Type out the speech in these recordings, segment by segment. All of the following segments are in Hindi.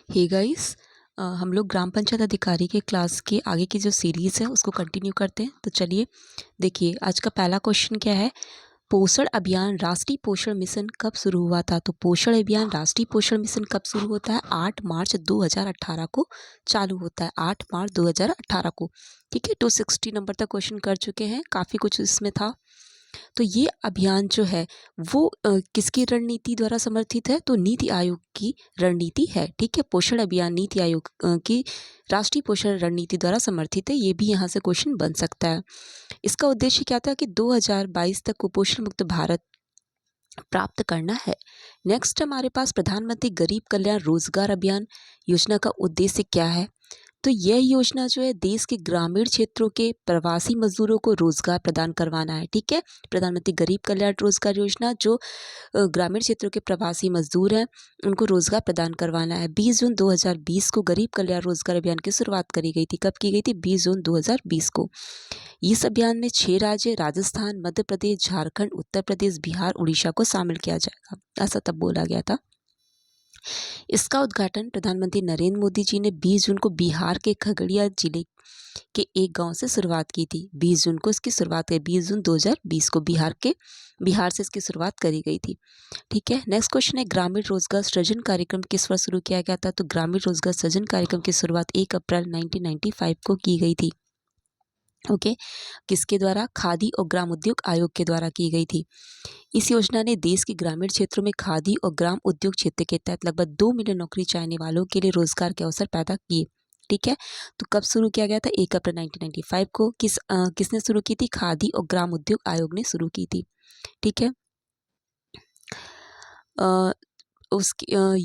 हे गाइस, हम लोग ग्राम पंचायत अधिकारी के क्लास के आगे की जो सीरीज़ है उसको कंटिन्यू करते हैं। तो चलिए देखिए, आज का पहला क्वेश्चन क्या है। पोषण अभियान राष्ट्रीय पोषण मिशन कब शुरू हुआ था। तो पोषण अभियान राष्ट्रीय पोषण मिशन कब शुरू होता है? 8 मार्च 2018 को चालू होता है। 8 मार्च 2018 को। ठीक है, 260 नंबर तक क्वेश्चन कर चुके हैं, काफ़ी कुछ इसमें था। तो ये अभियान जो है वो किसकी रणनीति द्वारा समर्थित है? तो नीति आयोग की रणनीति है। ठीक है, पोषण अभियान नीति आयोग की राष्ट्रीय पोषण रणनीति द्वारा समर्थित है। ये भी यहाँ से क्वेश्चन बन सकता है। इसका उद्देश्य क्या था कि 2022 तक कुपोषण मुक्त भारत प्राप्त करना है। नेक्स्ट हमारे पास प्रधानमंत्री गरीब कल्याण रोजगार अभियान योजना का उद्देश्य क्या है? तो यह योजना जो है देश के ग्रामीण क्षेत्रों के प्रवासी मजदूरों को रोजगार प्रदान करवाना है। ठीक है, प्रधानमंत्री गरीब कल्याण रोजगार योजना जो ग्रामीण क्षेत्रों के प्रवासी मजदूर हैं उनको रोजगार प्रदान करवाना है। 20 जून 2020 को गरीब कल्याण रोजगार अभियान की शुरुआत करी गई थी। कब की गई थी? 20 जून 2020 को। इस अभियान में 6 राज्य राजस्थान, मध्य प्रदेश, झारखंड, उत्तर प्रदेश, बिहार, उड़ीसा को शामिल किया जाएगा, ऐसा तब बोला गया था। इसका उद्घाटन प्रधानमंत्री नरेंद्र मोदी जी ने 20 जून को बिहार के खगड़िया जिले के एक गांव से शुरुआत की थी। 20 जून को इसकी शुरुआत है, 20 जून 2020 को बिहार से इसकी शुरुआत करी गई थी। ठीक है, नेक्स्ट क्वेश्चन है ग्रामीण रोजगार सृजन कार्यक्रम किस वर्ष शुरू किया गया था? तो ग्रामीण रोजगार सृजन कार्यक्रम की शुरुआत 1 अप्रैल 1995 को की गई थी। ओके, किसके द्वारा? खादी और ग्राम उद्योग आयोग के द्वारा की गई थी। इस योजना ने देश के ग्रामीण क्षेत्रों में खादी और ग्राम उद्योग क्षेत्र के तहत लगभग 2 मिलियन नौकरी चाहने वालों के लिए रोजगार के अवसर पैदा किए। ठीक है, तो कब शुरू किया गया था? 1 अप्रैल 1995 को। किसने शुरू की थी? खादी और ग्राम उद्योग आयोग ने शुरू की थी। ठीक है,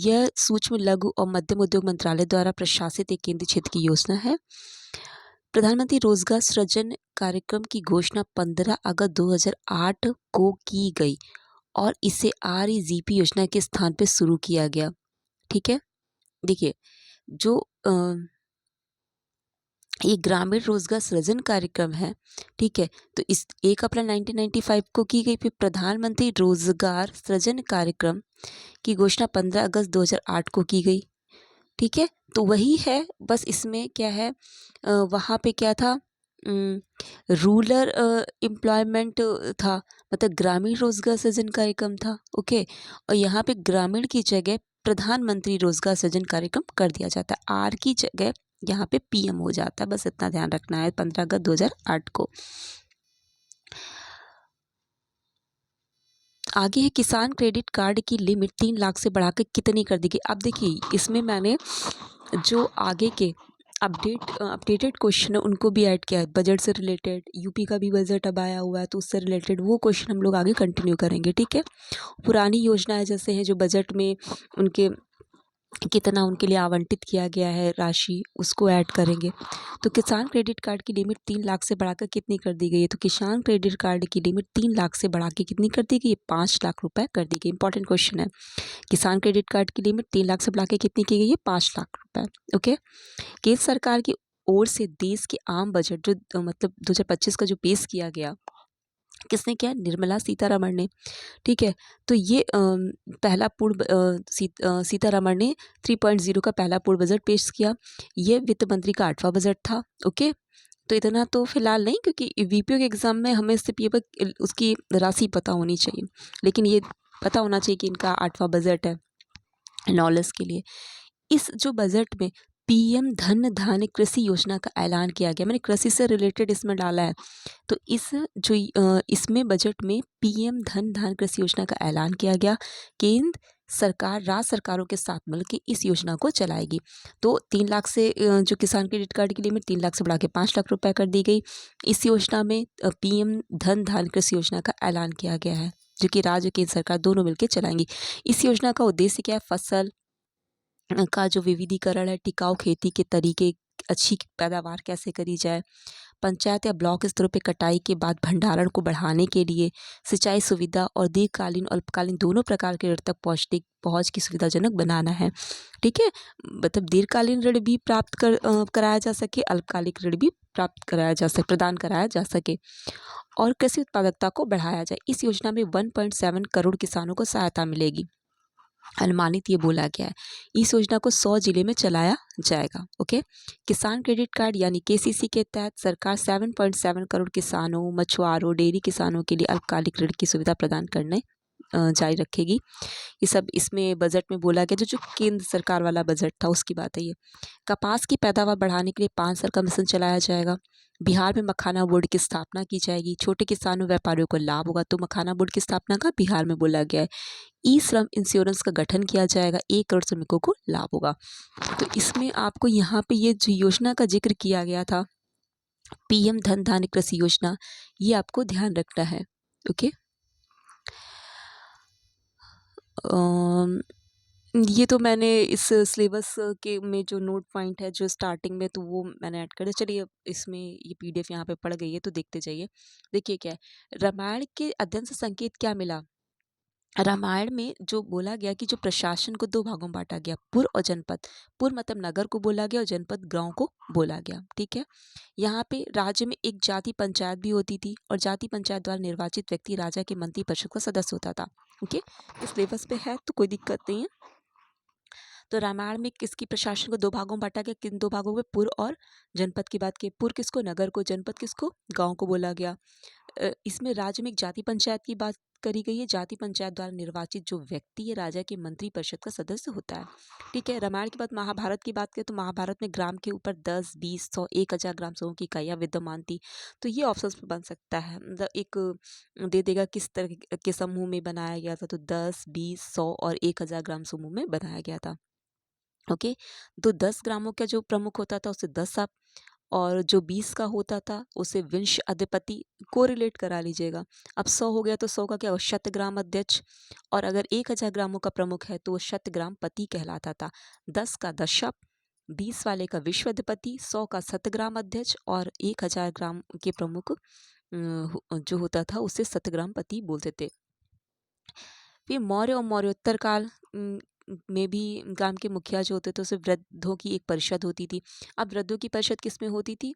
यह सूक्ष्म लघु और मध्यम उद्योग मंत्रालय द्वारा प्रशासित एक केंद्रीय क्षेत्र की योजना है। प्रधानमंत्री रोजगार सृजन कार्यक्रम की घोषणा 15 अगस्त 2008 को की गई और इसे REGP योजना के स्थान पर शुरू किया गया। ठीक है, देखिए जो ये ग्रामीण रोजगार सृजन कार्यक्रम है, ठीक है, तो इस 1 अप्रैल 1995 को की गई। फिर प्रधानमंत्री रोजगार सृजन कार्यक्रम की घोषणा 15 अगस्त 2008 को की गई। ठीक है, तो वही है, बस इसमें क्या है, वहाँ पे क्या था, रूरल एम्प्लॉयमेंट था, मतलब ग्रामीण रोजगार सृजन कार्यक्रम था। ओके, और यहाँ पे ग्रामीण की जगह प्रधानमंत्री रोजगार सृजन कार्यक्रम कर दिया जाता है। आर की जगह यहाँ पे PM हो जाता है, बस इतना ध्यान रखना है। 15 अगस्त 2008 को। आगे है किसान क्रेडिट कार्ड की लिमिट 3 लाख से बढ़ाकर कितनी कर दी गई? अब देखिए इसमें मैंने जो आगे के अपडेटेड क्वेश्चन है उनको भी ऐड किया है। बजट से रिलेटेड, यूपी का भी बजट अब आया हुआ है तो उससे रिलेटेड वो क्वेश्चन हम लोग आगे कंटिन्यू करेंगे। ठीक है, पुरानी योजनाएं जैसे हैं जो बजट में उनके कितना उनके लिए आवंटित किया गया है राशि, उसको ऐड करेंगे। तो किसान क्रेडिट कार्ड की लिमिट 3 लाख से बढ़ाकर कितनी कर दी गई है? तो किसान क्रेडिट कार्ड की लिमिट 3 लाख से बढ़ा के कितनी कर दी गई है? 5 लाख रुपए कर दी गई। इंपॉर्टेंट क्वेश्चन है। किसान क्रेडिट कार्ड की लिमिट 3 लाख से बढ़ा के कितनी की गई है? 5 लाख रुपए। ओके, केंद्र सरकार की ओर से देश के आम बजट जो मतलब 2025 का जो पेश किया गया, किसने किया? निर्मला सीतारमण ने। ठीक है, तो ये पहला सीतारमण ने 3.0 का पहला पूर्ण बजट पेश किया। ये वित्त मंत्री का 8वां बजट था। ओके, तो इतना तो फिलहाल नहीं, क्योंकि VPO के एग्जाम में हमें सिर्फ ये उसकी राशि पता होनी चाहिए, लेकिन ये पता होना चाहिए कि इनका 8वां बजट है, नॉलेज के लिए। इस जो बजट में PM धन धान्य कृषि योजना का ऐलान किया गया, मैंने कृषि से रिलेटेड इसमें डाला है। तो इसमें बजट में PM धन धान्य कृषि योजना का ऐलान किया गया। केंद्र सरकार राज्य सरकारों के साथ मिलकर इस योजना को चलाएगी। तो 3 लाख से जो किसान क्रेडिट कार्ड की लिमिट 3 लाख से बढ़ा के 5 लाख रुपए कर दी गई। इस योजना में PM धन धान्य कृषि योजना का ऐलान किया गया है, जो कि राज्य केंद्र सरकार दोनों मिलकर चलाएंगी। इस योजना का उद्देश्य क्या है? फसल का जो विविधीकरण है, टिकाऊ खेती के तरीके, अच्छी पैदावार कैसे करी जाए, पंचायत या ब्लॉक स्तरों पे कटाई के बाद भंडारण को बढ़ाने के लिए सिंचाई सुविधा और दीर्घकालीन और अल्पकालीन दोनों प्रकार के ऋण तक पहुँच की सुविधाजनक बनाना है। ठीक है, मतलब दीर्घकालीन ऋण भी प्राप्त कराया जा सके, अल्पकालिक ऋण भी प्राप्त कराया जा सके, प्रदान कराया जा सके, और कृषि उत्पादकता को बढ़ाया जाए। इस योजना में 1.7 करोड़ किसानों को सहायता मिलेगी। अनुमानित ये बोला गया है। इस योजना को 100 जिले में चलाया जाएगा। ओके, किसान क्रेडिट कार्ड यानी केसीसी के तहत सरकार 7.7 करोड़ किसानों, मछुआरों, डेयरी किसानों के लिए अल्पकालिक ऋण की सुविधा प्रदान करने जारी रखेगी। ये सब इसमें बजट में बोला गया, जो केंद्र सरकार वाला बजट था उसकी बात है ये। कपास की पैदावार बढ़ाने के लिए 5 साल का मिशन चलाया जाएगा। बिहार में मखाना बोर्ड की स्थापना की जाएगी। छोटे किसानों व्यापारियों को लाभ होगा, तो मखाना बोर्ड की स्थापना का बिहार में बोला गया है। ई श्रम इंश्योरेंस का गठन किया जाएगा, 1 करोड़ श्रमिकों को लाभ होगा। तो इसमें आपको यहाँ पे ये जो योजना का जिक्र किया गया था, पीएम धन धान्य कृषि योजना, ये आपको ध्यान रखना है। ओके, ये तो मैंने इस सिलेबस के में जो नोट पॉइंट है जो स्टार्टिंग में, तो वो मैंने ऐड कर दिया। चलिए, इसमें ये पीडीएफ यहाँ पे पड़ गई है, तो देखते जाइए। देखिए क्या है, रामायण के अध्ययन से संकेत क्या मिला। रामायण में जो बोला गया कि जो प्रशासन को 2 भागों में बांटा गया, पुर और जनपद। पुर मतलब नगर को बोला गया और जनपद गांव को बोला गया। ठीक है, यहाँ पे राज्य में एक जाति पंचायत भी होती थी और जाति पंचायत द्वारा निर्वाचित व्यक्ति राजा के मंत्री परिषद का सदस्य होता था। ओके, इस सिलेबस पे है तो कोई दिक्कत नहीं है। तो रामायण में किसकी प्रशासन को 2 भागों में बांटा गया, किन 2 भागों में, पुर और जनपद की बात की। पुर किसको, नगर को, जनपद किसको, गांव को बोला गया। इसमें राज्य में एक जाति पंचायत की बात करी गई है। जाति पंचायत द्वारा निर्वाचित जो व्यक्ति है राजा के मंत्री परिषद का सदस्य होता है। ठीक है, रामायण के बाद महाभारत की बात करें तो महाभारत में ग्राम के ऊपर 10, 20, 100, 1000 ग्राम समूह की इकाइयाँ विद्यमान थी। तो ये ऑप्शंस में बन सकता है, मतलब एक दे देगा किस तरह के समूह में बनाया गया था। तो 10, 20, 100 और 1000 ग्राम समूह में बनाया गया था। ओके, तो 10 ग्रामों का जो प्रमुख होता था उसे 10 आप, और जो 20 का होता था उसे विंश अधिपति को रिलेट करा लीजिएगा। अब 100 हो गया तो 100 का क्या हो, शतग्राम अध्यक्ष। और अगर 1000 ग्रामों का प्रमुख है तो वो शतग्राम पति कहलाता था। 10 का दशप, 20 वाले का विश्व अधिपति, 100 का शतग्राम अध्यक्ष और 1000 ग्राम के प्रमुख जो होता था उसे शतग्राम पति बोलते थे। फिर मौर्य और मौर्योत्तर काल में भी ग्राम के मुखिया जो होते थे उसे वृद्धों की एक परिषद होती थी। अब वृद्धों की परिषद किस में होती थी,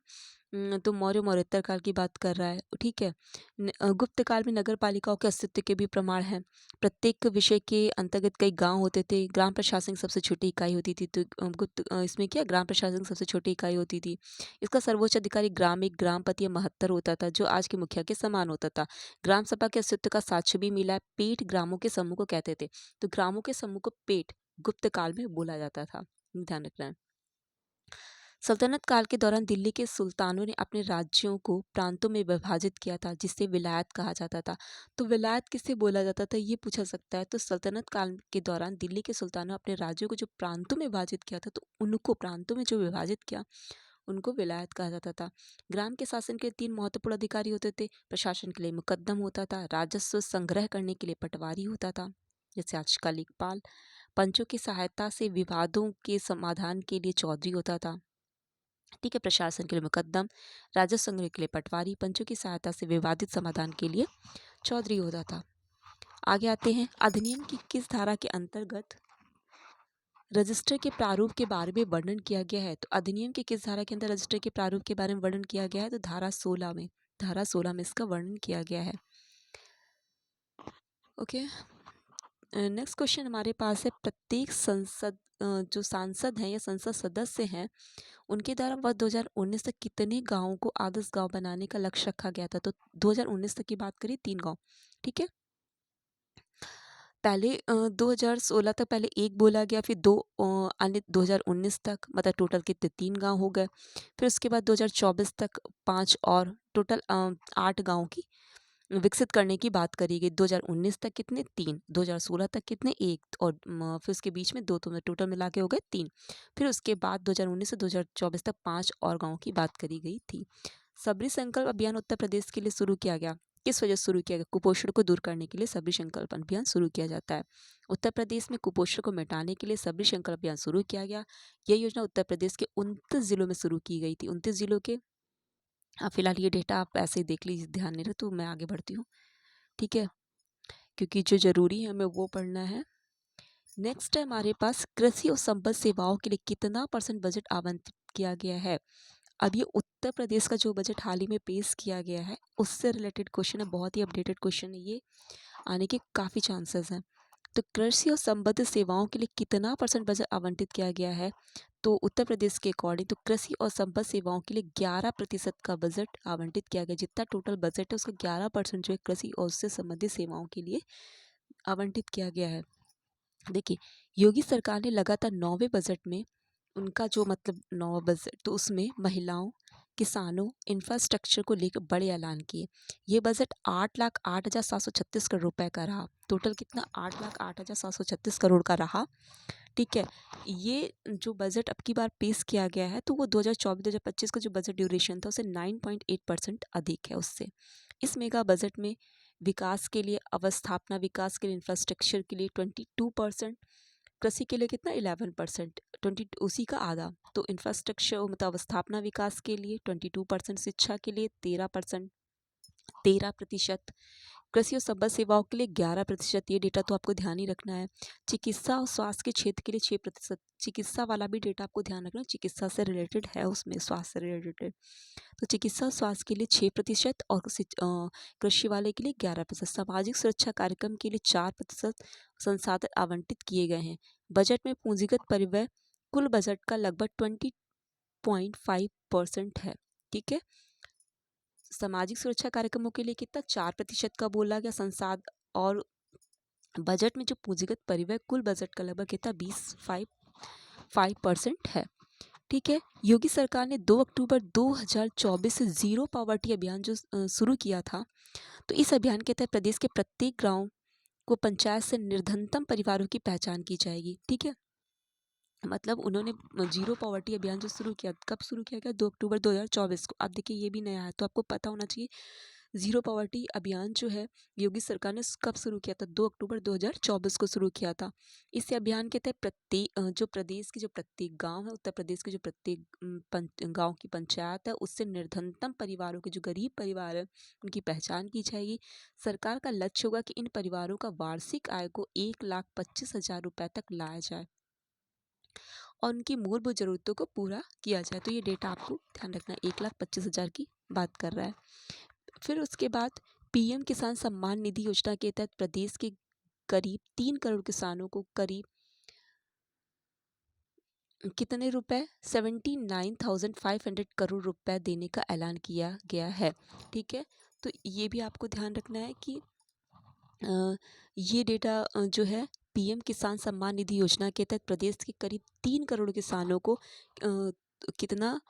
तो मौर्य मौर्योत्तर काल की बात कर रहा है। ठीक है, गुप्त काल में नगर पालिकाओं के अस्तित्व के भी प्रमाण हैं। प्रत्येक विषय के अंतर्गत कई गांव होते थे। ग्राम प्रशासन की सबसे छोटी इकाई होती थी। तो गुप्त इसमें क्या, ग्राम प्रशासन की सबसे छोटी इकाई होती थी। इसका सर्वोच्च अधिकारी ग्रामिक, ग्रामपति या महत्तर होता था, जो आज के मुखिया के समान होता था। ग्राम सभा के अस्तित्व का साक्ष्य भी मिला है। पेट ग्रामों के समूह को कहते थे। तो ग्रामों के समूह को पेट गुप्त काल में बोला जाता था, ध्यान रखना है। सल्तनत काल के दौरान दिल्ली के सुल्तानों ने अपने राज्यों को प्रांतों में विभाजित किया था, जिसे विलायत कहा जाता था। तो विलायत किसे बोला जाता था, ये पूछा सकता है। तो सल्तनत काल के दौरान दिल्ली के सुल्तानों ने अपने राज्यों को जो प्रांतों में विभाजित किया था, तो उनको प्रांतों में जो विभाजित किया उनको विलायत कहा जाता था। ग्राम के शासन के 3 महत्वपूर्ण अधिकारी होते थे। प्रशासन के लिए मुकद्दम होता था, राजस्व संग्रह करने के लिए पटवारी होता था, जैसे आज का लेखपाल। पंचों की सहायता से विवादों के समाधान के लिए चौधरी होता था। ठीक है, प्रशासन के लिए मुकद्दम, राजस्व संग्रह के लिए पटवारी, पंचों की सहायता से विवादित समाधान के लिए चौधरी होता था। आगे आते हैं, अधिनियम की किस धारा के अंतर्गत रजिस्टर के प्रारूप के बारे में वर्णन किया गया है। तो अधिनियम की किस धारा के अंदर रजिस्टर के प्रारूप के बारे में वर्णन किया गया है, तो धारा 16 में, धारा 16 में इसका वर्णन किया गया है। ओके, नेक्स्ट क्वेश्चन हमारे पास है, प्रत्येक संसद जो सांसद हैं या संसद सदस्य हैं उनके द्वारा वर्ष 2019 तक कितने गांवों को आदर्श गांव बनाने का लक्ष्य रखा गया था। तो 2019 तक की बात करें, 3 गांव। ठीक है, पहले 2016 तक पहले 1 बोला गया, फिर 2 अन्य 2019 तक, मतलब टोटल कितने, 3 गांव हो गए। फिर उसके बाद 2024 तक 5 और, टोटल 8 गांव की विकसित करने की बात करी गई। 2019 तक कितने, 3, 2016 तक कितने, 1, और फिर उसके बीच में 2, तो टोटल मिला के हो गए 3। फिर उसके बाद 2019 से 2024 तक 5 और गाँव की बात करी गई थी। सबरी संकल्प अभियान उत्तर प्रदेश के लिए शुरू किया गया, किस वजह से शुरू किया गया, कुपोषण को दूर करने के लिए सबरी संकल्प अभियान शुरू किया जाता है। उत्तर प्रदेश में कुपोषण को मिटाने के लिए सबरी संकल्प अभियान शुरू किया गया। यह योजना उत्तर प्रदेश के 29 जिलों में शुरू की गई थी। 29 जिलों के, फिलहाल ये डेटा आप ऐसे ही देख लीजिए, ध्यान नहीं रहे तो मैं आगे बढ़ती हूँ। ठीक है, क्योंकि जो ज़रूरी है हमें वो पढ़ना है। नेक्स्ट है हमारे पास, कृषि और संबद्ध सेवाओं के लिए कितना % बजट आवंटित किया गया है। अब ये उत्तर प्रदेश का जो बजट हाल ही में पेश किया गया है उससे रिलेटेड क्वेश्चन है, बहुत ही अपडेटेड क्वेश्चन है ये, आने के काफ़ी चांसेस हैं। तो कृषि और संबद्ध सेवाओं के लिए कितना % बजट आवंटित किया गया है? तो उत्तर प्रदेश के अकॉर्डिंग तो कृषि और संबद्ध सेवाओं के लिए 11% का बजट आवंटित किया गया। जितना टोटल बजट है उसका 11% जो है कृषि और उससे संबंधित सेवाओं के लिए आवंटित किया गया है। देखिए, योगी सरकार ने लगातार 9वें बजट में उनका जो मतलब 9वां बजट तो उसमें महिलाओं, किसानों, इंफ्रास्ट्रक्चर को लेकर बड़े ऐलान किए। ये बजट 8,08,736 करोड़ रुपए का रहा। टोटल कितना 8,08,736 करोड़ का रहा। ठीक है, ये जो बजट अब की बार पेश किया गया है तो वो 2024-2025 का जो बजट ड्यूरेशन था उससे 9.8% अधिक है उससे। इस मेगा बजट में विकास के लिए, अवस्थापना विकास के लिए, इंफ्रास्ट्रक्चर के लिए 22%, कृषि के लिए कितना 11%, 20 उसी का आधा। तो इंफ्रास्ट्रक्चर मतलब अवस्थापना विकास के लिए 22%, शिक्षा के लिए 13%, कृषि और संबद्ध सेवाओं के लिए 11%। ये डेटा तो आपको ध्यान ही रखना है। चिकित्सा और स्वास्थ्य के क्षेत्र के लिए 6%। चिकित्सा वाला भी डेटा आपको ध्यान रखना है, चिकित्सा से रिलेटेड है उसमें, स्वास्थ्य से रिलेटेड। तो चिकित्सा और स्वास्थ्य के लिए 6% और कृषि वाले के लिए 11%। सामाजिक सुरक्षा कार्यक्रम के लिए 4% संसाधन आवंटित किए गए हैं। बजट में पूंजीगत परिव्यय कुल बजट का लगभग 20.5% है। ठीक है, सामाजिक सुरक्षा कार्यक्रमों के लिए कितना 4% का बोला गया संसाधन, और बजट में जो पूंजीगत परिव्यय कुल बजट का लगभग कितना 5% है। ठीक है, योगी सरकार ने 2 अक्टूबर 2024 से जीरो पॉवर्टी अभियान जो शुरू किया था, तो इस अभियान के तहत प्रदेश के प्रत्येक गांव को पंचायत से निर्धनतम परिवारों की पहचान की जाएगी। ठीक है, मतलब उन्होंने जीरो पॉवर्टी अभियान जो शुरू किया, कब शुरू किया गया 2 अक्टूबर 2024 को। अब देखिए ये भी नया है तो आपको पता होना चाहिए जीरो पॉवर्टी अभियान जो है योगी सरकार ने कब शुरू किया था, 2 अक्टूबर 2024 को शुरू किया था। इस अभियान के तहत जो प्रदेश के जो प्रत्येक गांव है, उत्तर प्रदेश के जो प्रत्येक गांव की पंचायत है, उससे निर्धनतम परिवारों के जो गरीब परिवार है उनकी पहचान की जाएगी। सरकार का लक्ष्य होगा कि इन परिवारों का वार्षिक आय को 1,25,000 रुपये तक लाया जाए और उनकी मूलभूत ज़रूरतों को पूरा किया जाए। तो ये डेटा आपको ध्यान रखना है, 1,25,000 की बात कर रहा है। फिर उसके बाद पीएम किसान सम्मान निधि योजना के तहत प्रदेश के करीब 3 करोड़ किसानों को करीब कितने रुपए 79,500 करोड़ रुपए देने का ऐलान किया गया है। ठीक है, तो ये भी आपको ध्यान रखना है कि ये डेटा जो है पीएम किसान सम्मान निधि योजना के तहत प्रदेश के करीब 3 करोड़ किसानों को कितना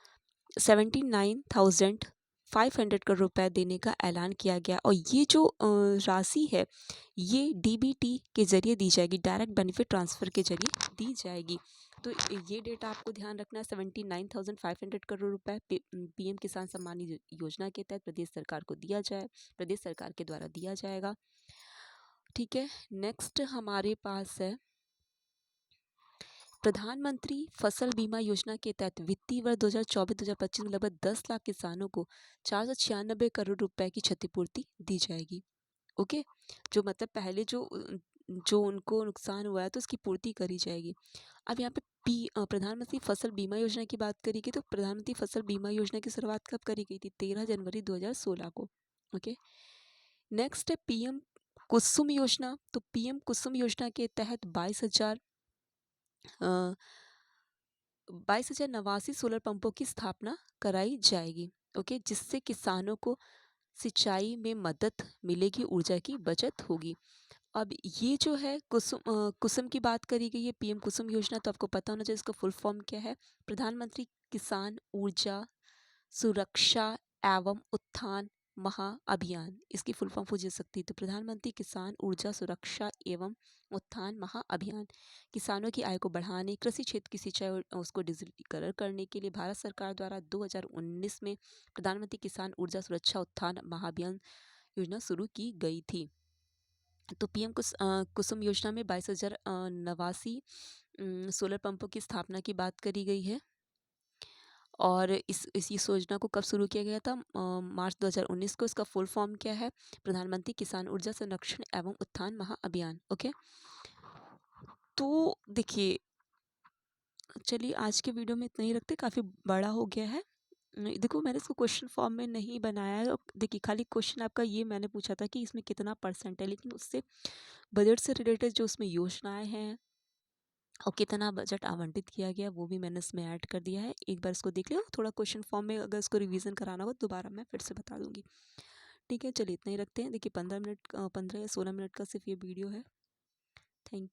79,500 करोड़ रुपए देने का ऐलान किया गया। और ये जो राशि है ये डीबीटी के जरिए दी जाएगी, डायरेक्ट बेनिफिट ट्रांसफ़र के जरिए दी जाएगी। तो ये डेटा आपको ध्यान रखना है, 79,500 करोड़ रुपए पीएम किसान सम्मान निधि योजना के तहत प्रदेश सरकार को दिया जाए, प्रदेश सरकार के द्वारा दिया जाएगा। ठीक है, नेक्स्ट हमारे पास है प्रधानमंत्री फसल बीमा योजना के तहत वित्तीय वर्ष 2024-2025 में लगभग 10 लाख किसानों को 496 करोड़ रुपए की क्षतिपूर्ति दी जाएगी। ओके, जो मतलब पहले जो उनको नुकसान हुआ है तो उसकी पूर्ति करी जाएगी। अब यहाँ पे प्रधानमंत्री फसल बीमा योजना की बात करी गई, तो प्रधानमंत्री फसल बीमा योजना की शुरुआत कब करी गई थी? 13 जनवरी 2016 को। ओके, नेक्स्ट है पीएम कुसुम योजना। तो पीएम कुसुम योजना के तहत 22,089 सोलर पंपों की स्थापना कराई जाएगी। ओके, जिससे किसानों को सिंचाई में मदद मिलेगी, ऊर्जा की बचत होगी। अब ये जो है कुसुम की बात करी गई है, पीएम कुसुम योजना, तो आपको पता होना चाहिए इसका फुल फॉर्म क्या है। प्रधानमंत्री किसान ऊर्जा सुरक्षा एवं उत्थान महाअभियान, इसकी फुल फॉर्म पूछ सकती है। तो प्रधानमंत्री किसान ऊर्जा सुरक्षा एवं उत्थान महाअभियान किसानों की आय को बढ़ाने, कृषि क्षेत्र की सिंचाई और उसको डिजिटलीकरण करने के लिए भारत सरकार द्वारा 2019 में प्रधानमंत्री किसान ऊर्जा सुरक्षा उत्थान महाअभियान योजना शुरू की गई थी। तो पीएम कुसुम योजना में 22,089 सोलर पंपों की स्थापना की बात करी गई है। और इस योजना को कब शुरू किया गया था? मार्च 2019 को। इसका फुल फॉर्म क्या है? प्रधानमंत्री किसान ऊर्जा संरक्षण एवं उत्थान महाअभियान। ओके, तो देखिए चलिए आज के वीडियो में इतना ही रखते, काफ़ी बड़ा हो गया है। देखो मैंने इसको क्वेश्चन फॉर्म में नहीं बनाया है। देखिए खाली क्वेश्चन आपका ये मैंने पूछा था कि इसमें कितना परसेंट है, लेकिन उससे बजट से रिलेटेड जो उसमें योजनाएं हैं और कितना बजट आवंटित किया गया वो भी मैंने इसमें ऐड कर दिया है। एक बार इसको देख लियो, थोड़ा क्वेश्चन फॉर्म में अगर इसको रिवीजन कराना हो दोबारा मैं फिर से बता दूंगी। ठीक है, चलिए इतना ही रखते हैं। देखिए 15 मिनट 15 या 16 मिनट का सिर्फ ये वीडियो है।